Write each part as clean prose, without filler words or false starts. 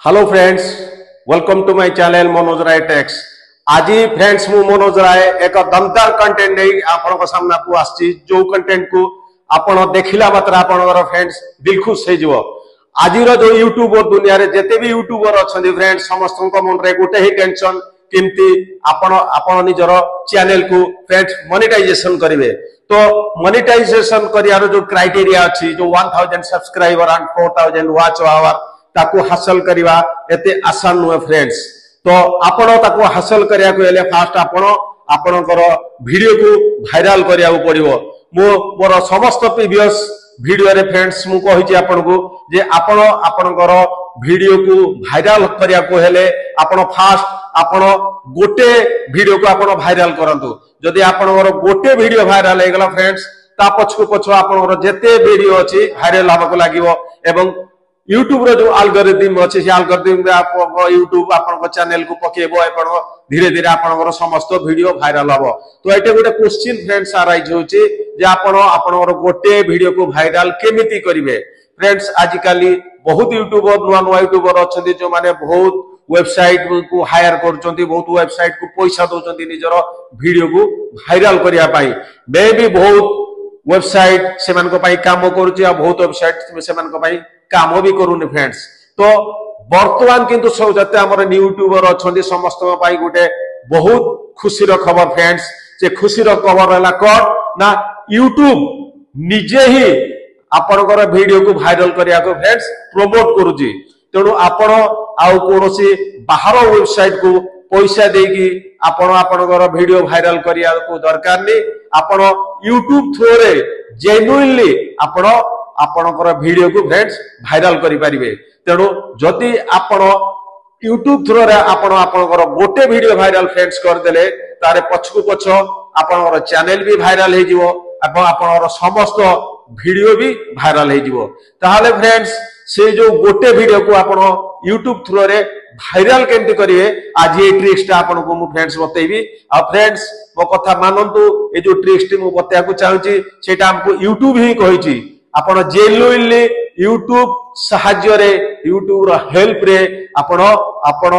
Hello friends, welcome to my channel Manoj Rai techs. आज friends मु मनोज राय एक दमदार कंटेंट नहीं आपन सामना को आछि जो कंटेंट को आपन देखिला मात्र आपनकर फ्रेंड्स दिल खुश हो जिवो। आज जो यूट्यूबर दुनिया रे जते भी यूट्यूबर अछंदी फ्रेंड्स समस्त को मन रे गोटे ही टेंशन किंती आपन आपन निजर चैनल को फ्रेंड्स मोनेटाइजेशन करिवे। तो मोनेटाइजेशन करियार जो क्राइटेरिया अछि जो 1000 सब्सक्राइबर एंड 4000 वॉच आवर ताकू हासिल करिवा एते आसान नुहे फ्रेंड्स। तो आपण ताकू हासिल करिया को हेले फास्ट आपण आपनकर वीडियो को वायरल करिया पड़िवो। मो मोर समस्त प्रीवियस वीडियो रे फ्रेंड्स मु कहिछि आपण को जे आपण आपनकर वीडियो को वायरल करिया को हेले आपण फास्ट आपण गोटे वीडियो को आपण वायरल करंतु। जदि आपनकर गोटे वीडियो वायरल हे गेला फ्रेंड्स ता पछको पछ आपनकर जेते वीडियो अछि वायरल होबा लागिवो। एवं यूट्यूब रो जो एल्गोरिथम अछि से एल्गोरिथम रे आप यूट्यूब आपन चैनल को पकेबो आपण धीरे धीरे आपन समस्त वीडियो वायरल हबो। तो एटे गोटे क्वेश्चन फ्रेंड्स आराइज होछि जे आपन आपन गोटे वीडियो को वायरल केमिति करिवे। फ्रेंड्स आज काली बहुत यूट्यूबर नुआ यूट्यूबर अछंती जो माने बहुत वेबसाइट को हायर करचंती, बहुत वेबसाइट को पैसा दोचंती निजर वीडियो को वायरल करिया पई। मे भी बहुत वेबसाइट सेमान को पई काम करूची आ बहुत वेबसाइट सेमान को पई काम भी करूनी फ्रेंड्स। तो वर्तमान किंतु सब जते हमर यूट्यूबर अछंती समस्त पई गोटे बहुत खुशी रो खबर फ्रेंड्स। जे खुशी रो खबर हला कोन ना यूट्यूब निजे ही आपनकर वीडियो को वायरल करिया को फ्रेंड्स प्रमोट करूची। तेणु आपण आउ कोनोसी बाहर वेबसाइट को पैसा देकी आपण आपनकर वीडियो वायरल करिया को दरकार नहीं। आपण यूट्यूब थ्रू रे जेन्युइनली आपण आपनकर वीडियो को फ्रेंड्स वायरल करि परिबे। तेणु जदि आपण यूट्यूब थ्रू रे आपण आपनकर गोटे वीडियो वायरल फ्रेंड्स कर देले तारे पछकु पछ आपनकर चैनल भी वायरल हे जिवो एवं आपनकर समस्त वीडियो भी वायरल हे जिवो। ताहाले फ्रेंड्स से जो गोटे वीडियो को आपण यूट्यूब थ्रू रे वायरल केमति करिवे आज ये ट्रिक्स ता आपण को मु फ्रेंड्स बतेइबी। आ फ्रेंड्स मो कथा मानंतु ए जो ट्रिक्स टी मु बतेया को चाहूची सेटा हमको यूट्यूब ही कहिची। आपण जेन्युइनली यूट्यूब सहाय्य रे यूट्यूब रो हेल्प रे आपण आपण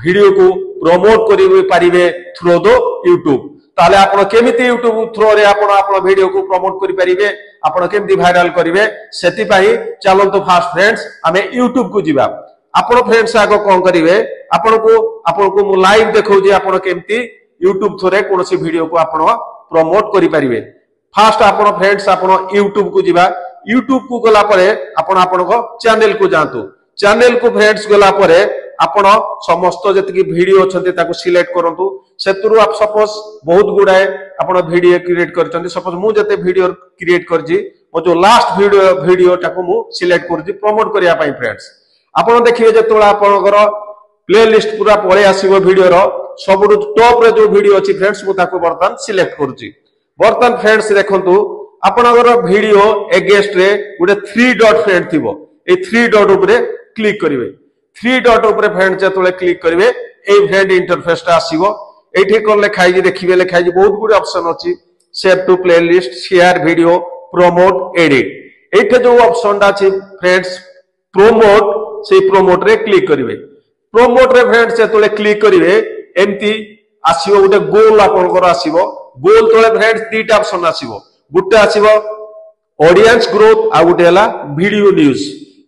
वीडियो को प्रमोट करि परिबे थ्रू द यूट्यूब। ताले आपण केमिति यूट्यूब थ्रू रे आपण आपण वीडियो को प्रमोट करि परिबे, आपण केमिति वायरल करिवे सेति पई चलंतु फास्ट फ्रेंड्स हमें यूट्यूब को जिबा। आपण फ्रेंड्स आगो कोन करिवे आपण को मु लाइव देखौ जे आपण केमिति यूट्यूब थ्रू रे कोनोसी वीडियो को आपण प्रमोट करि परिबे। फास्ट आपण फ्रेंड्स आपण यूट्यूब को जिबा। यूट्यूब को गला परे आपण आपण को चैनल को जानतु। चैनल को फ्रेंड्स गला परे आपण समस्त जति वीडियो अछंती ताको सिलेक्ट करंतु। सेतुरु आप सपोज बहुत गुडाए आपण वीडियो क्रिएट करचंती। सपोज मु जते वीडियो क्रिएट करजी ओ जो लास्ट वीडियो ताको मु सिलेक्ट करजी प्रमोट करिया पई फ्रेंड्स। आपण देखिबे जे तोला आपनकर प्लेलिस्ट पूरा पळे आसीबो वीडियो रो सबुरु टॉप रे जो वीडियो अछि फ्रेंड्स मु ताको बर्तन सिलेक्ट करजी। बर्तन फ्रेंड्स देखंतु आपनकर वीडियो एगेस्ट रे गुडे 3 डॉट फ्रेंड थिबो। ए 3 डॉट ऊपर क्लिक करिवे। 3 डॉट ऊपर फ्रेंड जतले क्लिक करिवे ए फ्रेंड इंटरफेस टा आसीबो। एठी कोन लेखाइ जे देखिबे लेखाइ जे बहुत गुडे ऑप्शन अछि save to playlist, share video, promote, edit. एठी जो ऑप्शन दा अछि फ्रेंड्स प्रमोट से प्रमोट रे क्लिक करिवे। प्रमोट रे फ्रेंड्स जतले क्लिक करिवे एमती आसीबो गुडे गोल आपनकर आसीबो। गोल तळे फ्रेंड्स तीटा ऑप्शन आसीबो। गुटे आसीबो ऑडियंस ग्रोथ आ गुटे हला वीडियो न्यूज।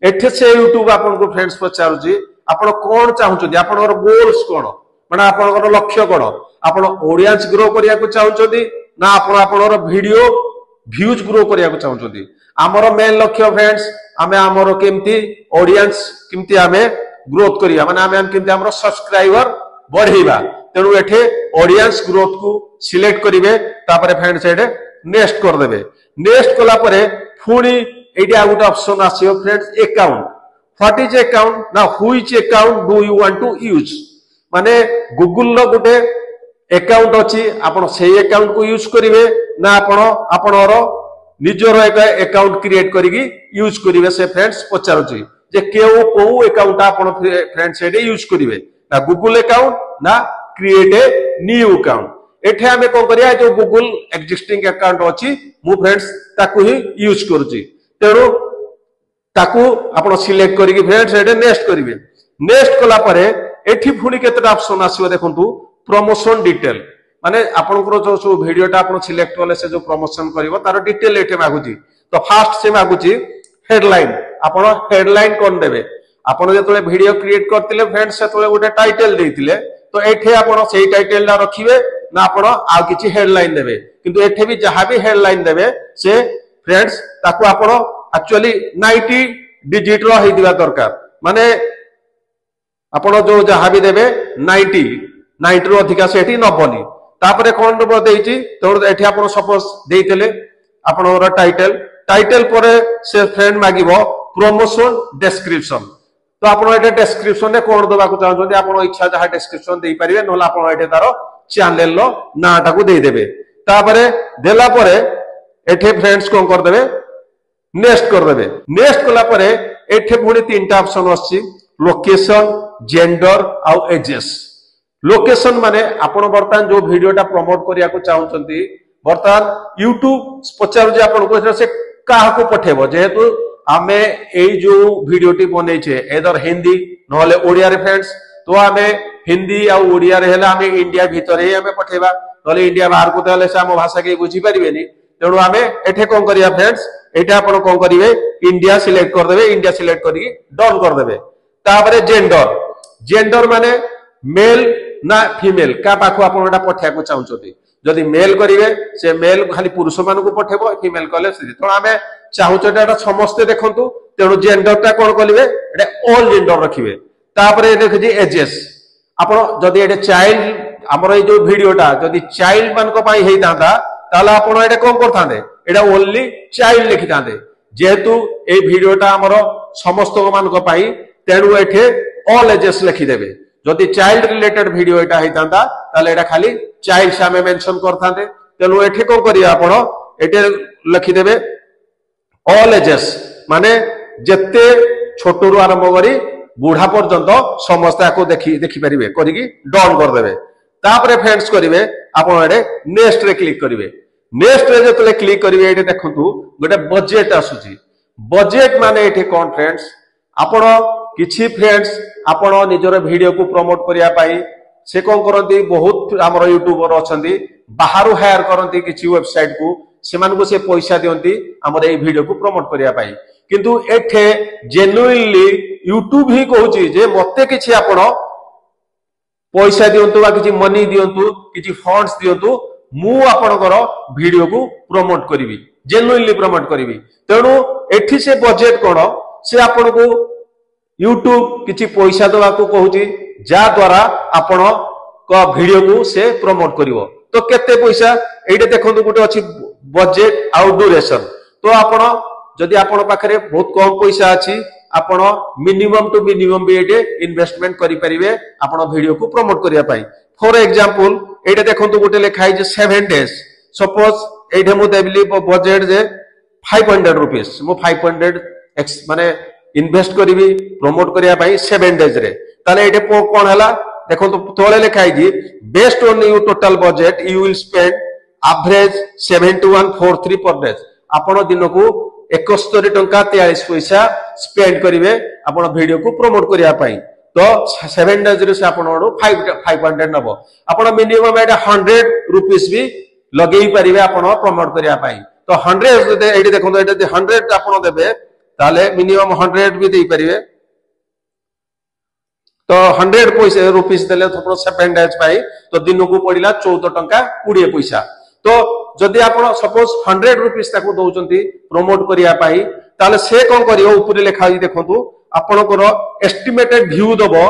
एठे से यूट्यूब आपन को फ्रेंड्स पचारुजी आपण कोन चाहुचोदी आपनकर गोल्स कोन माने आपनकर लक्ष्य कोन। आपण ऑडियंस ग्रो करिया को चाहुचोदी ना आपण आपनकर वीडियो व्यूज ग्रो करिया को चाहुचोदी। हमर मेन लक्ष्य फ्रेंड्स हमें हमर केमती ऑडियंस केमती हमें ग्रोथ करिया माने हमें केमती हमर सब्सक्राइबर बढ़ेबा। तेनु एठे ऑडियंस ग्रोथ को सिलेक्ट करिवे। तापरे फ्रेंड्स एठे नेक्स्ट कर देबे। नेक्स्ट कला परे फुनी एटी आ गुटे ऑप्शन आसीयो friends account. What is account ना which account do you want to use माने गूगल रो गुटे अकाउंट अछि आपण सेही अकाउंट को यूज करिवे ना आपण आपणर निजर एक अकाउंट क्रिएट करिगी यूज करिवे। से फ्रेंड्स पचारुची जे केउ को अकाउंट आपण फ्रेंड्स एडे यूज करिवे ना गूगल अकाउंट ना क्रिएट ए न्यू अकाउंट। एठे हमें कोन करिया जो गूगल एक्जिस्टिंग अकाउंट अछि मु फ्रेंड्स ताकू ही यूज करूची। तेणु ताकू आपण सिलेक्ट करिकी फ्रेंड्स एडे नेक्स्ट करिवे। नेक्स्ट कला परे एठी पुणी केतेटा ऑप्शन आसीबो देखंतु प्रमोशन डिटेल माने आपनकर जो सब वीडियोटा आपन सिलेक्ट करले से जो प्रमोशन करिवो तार डिटेल एठे मागुची तो फास्ट से मागुची हेडलाइन आपण हेडलाइन कोन देबे आपण जेतले वीडियो क्रिएट करतिले फ्रेंड्स सेतले गोटे टाइटल देइतिले तो एठे आपण सेही टाइटल ला रखिबे ना आपण आ किछि हेडलाइन देबे किंतु एठे भी जहां भी हेडलाइन देबे से फ्रेंड्स ताको आपण एक्चुअली 90 डिजिट रो हेदिबा दरकार माने आपण जो जहां भी देबे 90 रो अधिका सेठी नबनी तापरे कोन नंबर देइची तो एठी आपण सपोज देइतले आपनर टाइटल परे से फ्रेंड मागिबो प्रमोशन डिस्क्रिप्शन तो आपण एटे डिस्क्रिप्शन रे कोन दबा को चाहछोंती आपण इच्छा जहा डिस्क्रिप्शन देई परिबे नोला आपण एटे तारो चैनल लो नाटा को देई देबे तापरे देला परे एठे फ्रेंड्स कोन कर देबे नेक्स्ट कर देबे नेक्स्ट कला परे एठे पुणी तीनटा ऑप्शन आछि लोकेशन जेंडर आउ एजेस लोकेशन माने आपण बर्तमान जो वीडियोटा प्रमोट करिया को चाहछोंती बर्तमान YouTube पचार जे आपण को से काहा को पठेबो जेहेतु आमे एई जो वीडियोटी बनै छे एदर हिंदी नहले ओडिया रे फ्रेंड्स तो आमे हिंदी आ ओडिया रे हेला आमे इंडिया भीतर ही आमे पठेबा नहले इंडिया बाहर को तले से हम भाषा के बुझी परिबेनी तेणु आमे एठे कोन करिया फ्रेंड्स एटा आपण कोन करिवे इंडिया सिलेक्ट कर देबे इंडिया सिलेक्ट करी डन कर देबे तापरे जेंडर माने मेल ना फीमेल का पाखो आपण एटा पठिया को चाहउछोती जदि मेल करिवे से मेल खाली पुरुष मान को पठेबो फीमेल कले से तो आमे चाहउछोटा समस्त देखंतु तेणु जेंडरटा कोन कलिवे एटा ऑल जेंडर रखिवे तापरे देखि एजेस आपण जदि एटा चाइल्ड हमर ए जो वीडियोटा जदि चाइल्ड मान को पाई हेई दांदा ताला आपण एटा कोन करथांदे एटा ओनली चाइल्ड लिखि दांदे जेहेतु ए वीडियोटा हमर समस्त मान को पाई तेणु एठे ऑल एजेस लिखि देबे जदि चाइल्ड रिलेटेड वीडियो एटा हेई दांदा ताले एटा खाली चाइल्ड से हमें मेंशन करथांदे तेणु एठे कोन करिया आपण एटे लिखि देबे ऑल एजेस माने जत्ते छोटरू आरंभ करी बूढ़ा पर्यंत समस्त को देखि परिबे करिकी डन कर देबे तापरे फ्रेंड्स करिवे आपण एडे नेक्स्ट रे क्लिक करिवे नेक्स्ट रे जतले क्लिक करिवे एटे देखंतु गोटे बजेट आसुची बजेट माने एटे कोन फ्रेंड्स आपण किछि फ्रेंड्स आपण निजर वीडियो को प्रमोट करिया पाई से कोन करंती बहुत हमर यूट्यूबर अछंती बाहरु हायर करंती किछि वेबसाइट को सेमान को से पैसा दियंती हमर ए वीडियो को प्रमोट करिया पाई किंतु एठे जेन्युइनली यूट्यूब ही कहूची जे मते किछि आपण पैसा दियंतु बा किछि मनी दियंतु किछि फंड्स दियंतु मु आपनकर वीडियो को प्रमोट करिवि जेन्युइनली प्रमोट करिवि तेणु एठी से बजेट कोन से आपण को यूट्यूब किछि पैसा दवा को कहूची जा द्वारा आपण को वीडियो को से प्रमोट करिवो तो केते पैसा एडे देखंतु गुटे अछि बजेट आउ ड्यूरेशन तो आपण जदि आपण पाखरे बहुत कम पैसा अछि आपण मिनिमम टू मिनिमम भी एडे इन्वेस्टमेंट करि परिबे आपण वीडियो को प्रमोट करिया पाई फॉर एग्जांपल एडे देखंतु गुटे लेखाई जे 7 डेज सपोज एडे मु देबली बजेट जे 500 रुपीस मु 500 माने इन्वेस्ट करिवि प्रमोट करिया पाई 7 डेज रे ताले एडे कोन हला देखंतु तोळे लेखाई जी based on you total budget you will spend average 7143 per day आपण दिन को 71 टंका 43 पैसा स्पेंड करिवे आपण वीडियो को प्रमोट करिया पाई तो 7 डेज रे से आपण 500 नबो आपण मिनिमम एटा 100 रुपीस भी लगेई परिवे आपण प्रमोट करिया पाई तो 100 एडी देखंतु एटा 100 आपण देबे ताले मिनिमम 100 भी देई परिवे तो 100 पैसा रुपीस देले थोड़ा 7 डेज पाई तो दिन को पड़िला 14 टंका 20 पैसा तो जदि आपण सपोज 100 रुपीस ताको दउचंती प्रमोट करिया पाई ताले से कोन करियो ऊपर लेखा देखंतु आपनकर एस्टिमेटेड व्यू दबो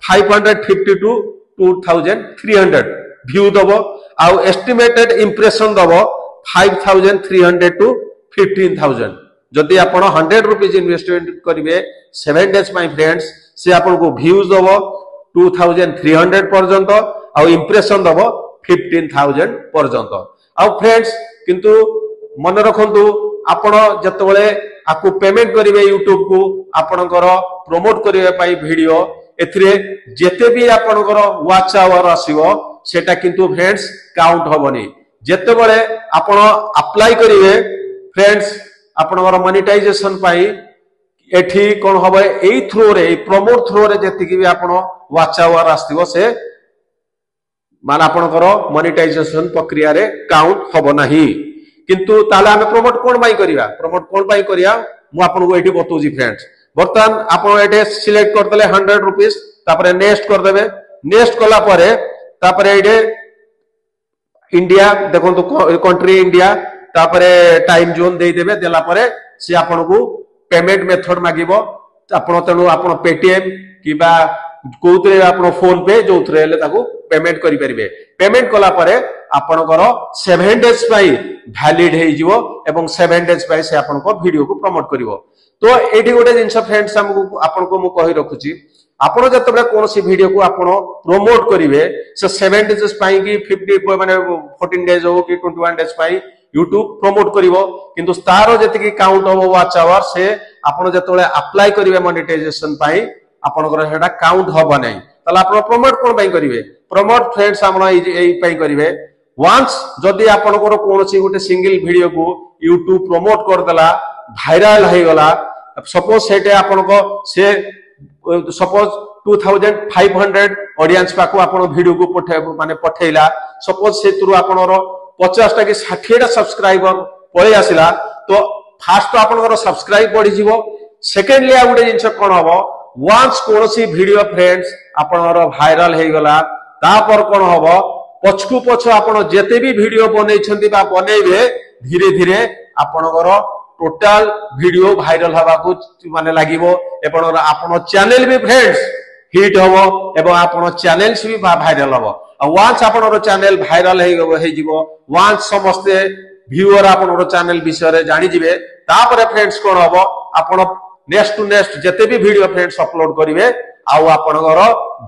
550 टू 2300 व्यू दबो आ एस्टिमेटेड इंप्रेशन दबो 5300 टू 15000 जदि आपण 100 रुपीस इन्वेस्टमेंट करिवे 7 डेज माय फ्रेंड्स से आपन को व्यूज दबो 2300 पर्यंत आ इंप्रेशन दबो 15000 पर्यंत आ फ्रेंड्स किंतु मन रखंतु आपण जतबेले आकु पेमेंट करिवे YouTube को आपनकर प्रमोट करिवे पाई वीडियो एथिरे जेते भी आपनकर वाच आवर आसीबो सेटा किंतु फ्रेंड्स काउंट होबनी जेतेबेले आपण अप्लाई करिवे फ्रेंड्स आपनकर मोनेटाइजेशन पाई एठी कौन हम यही थ्रो रे प्रमोट थ्रो रे जी भी आप वाच आवर आसो से मान आपणकर मोनेटाइजेशन प्रक्रिया रे काउंट हम ना किंतु ताले आमे प्रमोट कौन पाई करिया प्रमोट कौन पाई करिया मु आपनको एठी बतौजी फ्रेंड्स बर्तमान आप एटे सिलेक्ट करदेले 100 रुपीस तापरे नेक्स्ट करदेबे नेक्स्ट कला परे तापरे एटे इंडिया देखंतु कंट्री इंडिया तापरे टाइम जोन दे देबे देला परे से आपनको पेमेंट मेथड मागिबो आपण तेनु आपण पेटीएम किबा कोउतरे आपण फोन पे जोथरे ले ताकू पेमेंट करि परिबे पेमेंट कला परे आपणकर 7 डेज पाई वैलिड हे जिवो एवं 7 डेज पाई से आपनको वीडियो को प्रमोट करिवो तो एठी गोटे जिंस फ्रेंड्स हमको आपनको मु कहि रखुची आपण जतबे कोनसी वीडियो को आपण प्रमोट करिवे से 7 डेज पाई की 50 माने 14 डेज हो कि 21 डेज पाई YouTube प्रमोट करिवो किंतु तारो जति काउंट हो वाच आवर से आपण जतबे अप्लाई करिवे मोनेटाइजेशन पाई आपनकर हेडा काउंट हबो नै तला आपण प्रमोट कोन पाई करिवे प्रमोट फ्रेंड्स आपण एई पाई करिवे वंस जदि आपनकर कोनसी गोटे सिंगल वीडियो को YouTube प्रमोट कर देला वायरल हे गला सपोज सेटे आपनको से सपोज 2500 ऑडियंस पाको आपण वीडियो को पठे माने पठेला सपोज से तुरु आपनर 50 टा कि 60 टा सब्सक्राइबर पळे आसिला तो फास्ट तो आपनकर सब्सक्राइब बढ़ी जीवो सेकेंडली आ गुटे जिंस कोन हबो वंस कोनसी वीडियो फ्रेंड्स आपनर वायरल हे गला तापर कोन हबो पछकु पछ आपण जेते भी वीडियो बनै छथि बा बनेबे धीरे धीरे आपनकर टोटल वीडियो वायरल हवा को माने लागिवो एपन आपन चैनल भी फ्रेंड्स हिट हबो एवं आपन चैनल से भी वायरल हबो वंस आपन चैनल वायरल हे जिवो वंस समस्त व्यूअर आपन चैनल विषय रे जानि जिवे तापर फ्रेंड्स कोन हबो आपन नेक्स्ट टू नेक्स्ट जेते भी वीडियो फ्रेंड्स अपलोड करिवे आउ आपनकर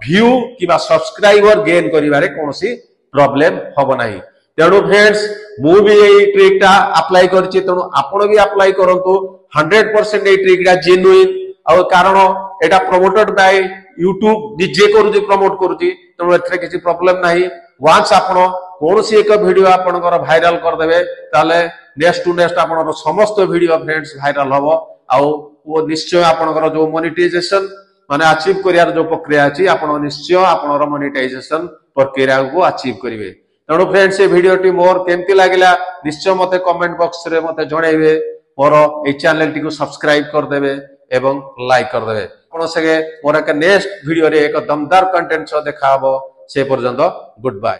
व्यू किबा सब्सक्राइबर गेन करिवारे कोनोसी प्रॉब्लम हबो नाही तेणु फ्रेंड्स मु भी एई ट्रिक ता अप्लाई करछि तेणु आपण भी अप्लाई करंतु 100% एई ट्रिक ता जेन्युइन आ कारण एटा प्रमोटेड बाय YouTube निजे करूछि प्रमोट करूछि तेणु एथरे किछि प्रॉब्लम नाही वंस आपण कोनोसी एक वीडियो आपनकर वायरल कर देबे ताले नेक्स्ट टू नेक्स्ट आपनकर समस्त वीडियो फ्रेंड्स वायरल हबो आ वो निश्चय आपनकर जो मोनेटाइजेशन माने अचीव करियार जो प्रक्रिया अछि आपण निश्चय आपनकर मोनेटाइजेशन प्रक्रिया को अचीव करिवे तेणु फ्रेंड्स ये वीडियो टी मोर केमती लागिला निश्चय मते कमेंट बॉक्स रे मते जणाइबे मोर ए चैनल टी को सब्सक्राइब कर देबे एवं लाइक कर देबे आपण सके मोर एक नेक्स्ट वीडियो रे एक दमदार कंटेंट छ देखाबो से पर्यंत गुड बाय।